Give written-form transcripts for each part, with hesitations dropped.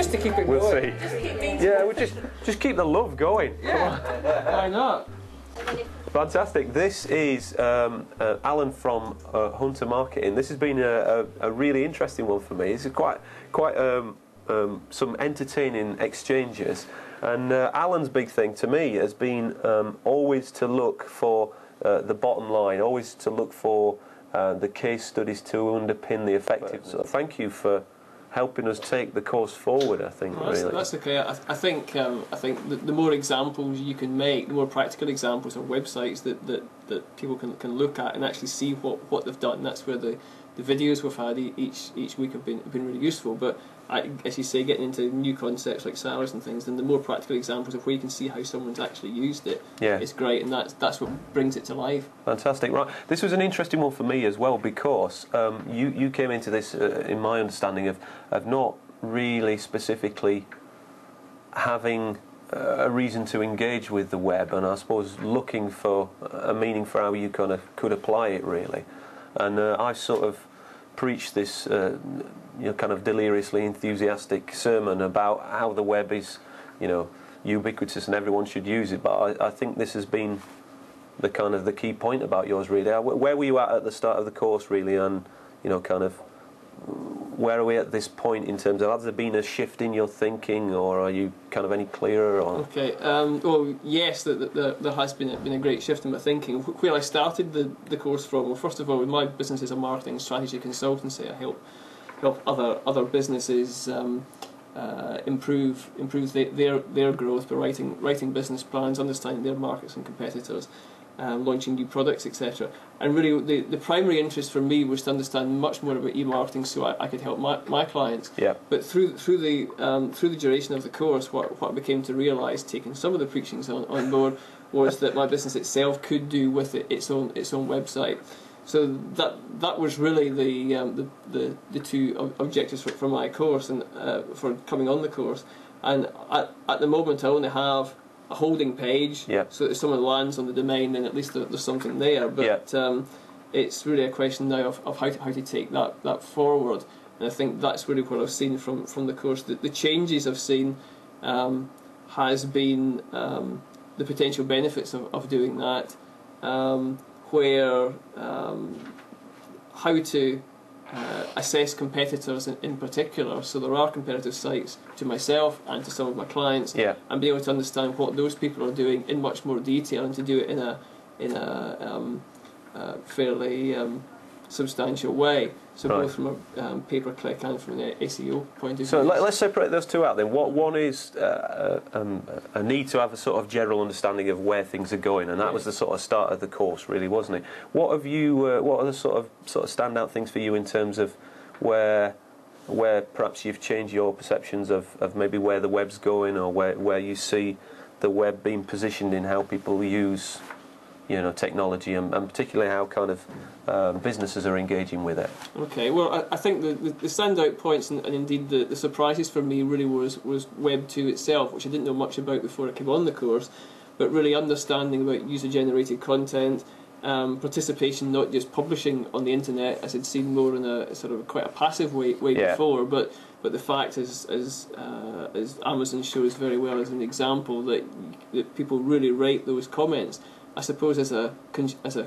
Just to keep it we'll going. see. Yeah, we'll just keep the love going. Yeah. Why not? Fantastic. This is Alan from Hunter Marketing. This has been a really interesting one for me. This is quite some entertaining exchanges. And Alan's big thing to me has been always to look for the bottom line, always to look for the case studies to underpin the effectiveness. So thank you for helping us take the course forward. I think really. That's okay. I think the more examples you can make, the more practical examples or websites that people can look at and actually see what they've done. That's where the videos we've had each week have been really useful. But as you say, getting into new concepts like sellers and things, then the more practical examples of where you can see how someone's actually used it is great, and that's what brings it to life. Fantastic. Right, this was an interesting one for me as well, because you came into this, in my understanding, of not really specifically having a reason to engage with the web, and I suppose looking for a meaning for how you kind of could apply it really. And I've sort of preached this kind of deliriously enthusiastic sermon about how the web is, ubiquitous and everyone should use it. But I think this has been the key point about yours really. Where were you at the start of the course really, and where are we at this point in terms of, has there been a shift in your thinking, or are you kind of any clearer? Or? Okay, well, yes, there has been a great shift in my thinking. Where I started the course from, well, first of all, my business is a marketing strategy consultancy. I help other businesses improve their growth by writing business plans, understanding their markets and competitors, launching new products, etc. And really, the primary interest for me was to understand much more about e-marketing, so I could help my clients. Yeah. But through the duration of the course, what I became to realise, taking some of the preachings on board, was that my business itself could do with its own website. So that was really the two objectives for my course and for coming on the course. And at the moment, I only have a holding page, so that if someone lands on the domain, then at least there's something there. But it's really a question now of how to take that forward. And I think that's really what I've seen from the course. The changes I've seen has been the potential benefits of doing that, where how to assess competitors in particular. So there are competitive sites to myself and to some of my clients, and be able to understand what those people are doing in much more detail, and to do it in a fairly substantial way. So both from a pay-per-click and from an SEO point of view. So let's separate those two out then. One is a need to have a sort of general understanding of where things are going, and that was the sort of start of the course, really, wasn't it? What have you? What are the sort of standout things for you in terms of where perhaps you've changed your perceptions of maybe where the web's going, or where you see the web being positioned in how people use technology, and particularly how kind of businesses are engaging with it? Okay, well, I think the standout points and indeed the surprises for me really was Web 2 itself, which I didn't know much about before I came on the course, but really understanding about user-generated content, participation, not just publishing on the internet, as I'd seen more in a sort of quite a passive way before, but the fact as Amazon shows very well as an example, that people really rate those comments. I suppose as a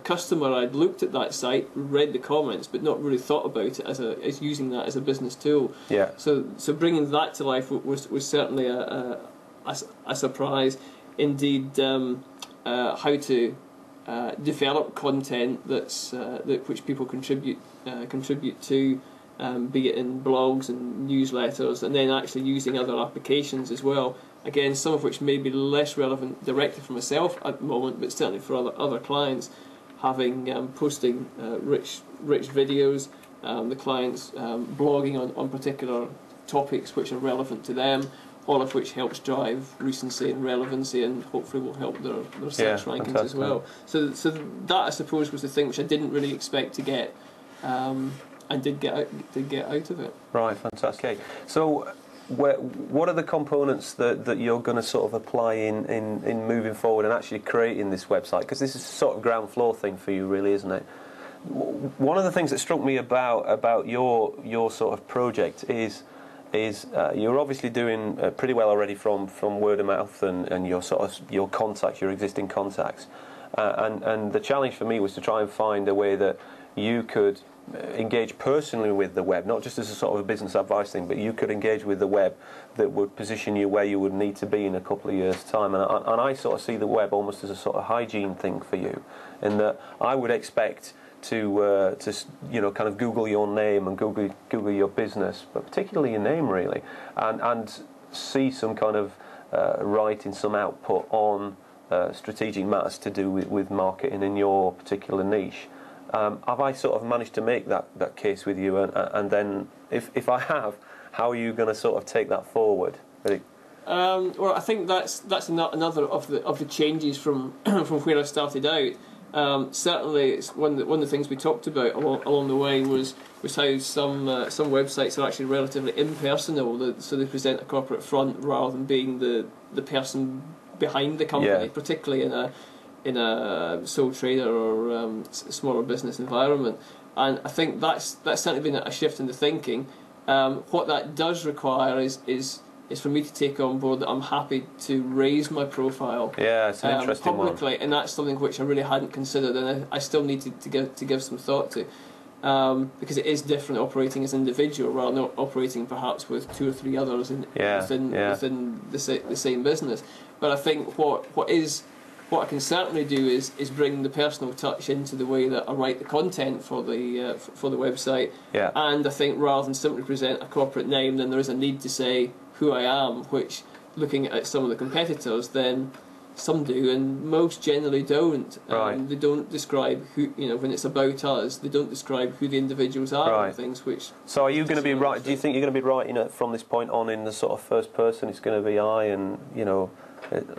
customer, I'd looked at that site, read the comments, but not really thought about it as using that as a business tool. Yeah. So bringing that to life was certainly a surprise. Indeed, how to develop content which people contribute to, be it in blogs and newsletters, and then actually using other applications as well. Again, some of which may be less relevant directly for myself at the moment, but certainly for other clients, posting rich videos, the clients blogging on particular topics which are relevant to them, all of which helps drive recency and relevancy, and hopefully will help their search rankings as well. So that, I suppose, was the thing which I didn't really expect to get, and did get out of it. Right, fantastic. So what are the components that you're going to sort of apply in moving forward and actually creating this website? Because this is a sort of ground floor thing for you, really, isn't it? One of the things that struck me about your sort of project is is you're obviously doing pretty well already from word of mouth and your sort of your contacts, your existing contacts, and the challenge for me was to try and find a way that you could engage personally with the web, not just as a sort of a business advice thing, but you could engage with the web that would position you where you would need to be in a couple of years' time. And I sort of see the web almost as a sort of hygiene thing for you, in that I would expect to you know, kind of Google your name and Google your business, but particularly your name really, and see some kind of writing, some output on strategic matters to do with marketing in your particular niche. Have I sort of managed to make that case with you? And then, if I have, how are you going to sort of take that forward? Well, I think that's another of the changes from from where I started out. Certainly, it's one of the things we talked about along the way was how some websites are actually relatively impersonal. So they present a corporate front rather than being the person behind the company, particularly in a sole trader or smaller business environment. And I think that's certainly been a shift in the thinking. What that does require is for me to take on board that I'm happy to raise my profile. Yeah, it's an interesting publicly, one. and that's something which I really hadn't considered, and I still need to give some thought to, because it is different operating as an individual rather than operating perhaps with 2 or 3 others within the same business. But I think what I can certainly do is bring the personal touch into the way that I write the content for the website. Yeah. And I think rather than simply present a corporate name, then there is a need to say who I am, which, looking at some of the competitors, then some do and most generally don't. Right. They don't describe who, you know, when it's about us, they don't describe who the individuals are. Right. And things which. So are you going to be right? Do you think you're going to be writing it from this point on in the sort of first person? It's going to be I, and you know.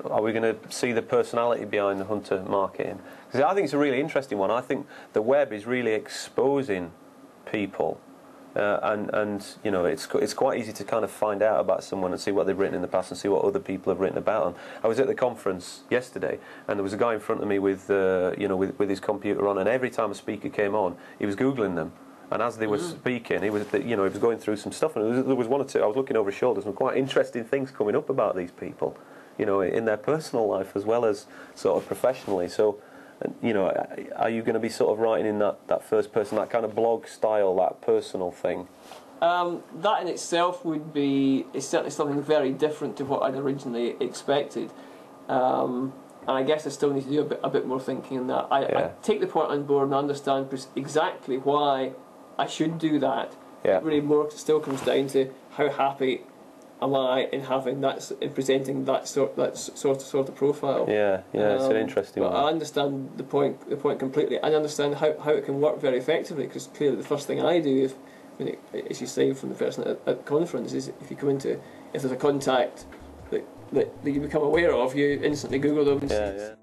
Are we going to see the personality behind the Hunter marketing? Because I think it's a really interesting one. I think the web is really exposing people, and you know, it's quite easy to kind of find out about someone and see what they've written in the past and see what other people have written about them. I was at the conference yesterday, and there was a guy in front of me with you know, with his computer on, and every time a speaker came on, he was Googling them. And as they were speaking, he was, you know, he was going through some stuff, and there was 1 or 2. I was looking over his shoulder, some quite interesting things coming up about these people, you know, in their personal life as well as sort of professionally. So, you know, are you going to be sort of writing in that first person, that kind of blog style, that personal thing? That in itself is certainly something very different to what I'd originally expected. And I guess I still need to do a bit more thinking in that. I take the point on board and understand exactly why I should do that. Yeah. It really more still comes down to how happy am I in having that, in presenting that sort of profile. Yeah, it's an interesting one. I understand the point completely. I understand how it can work very effectively, because clearly the first thing I do, as you say from the person at the conference, is if there's a contact that you become aware of, you instantly Google them. Yeah.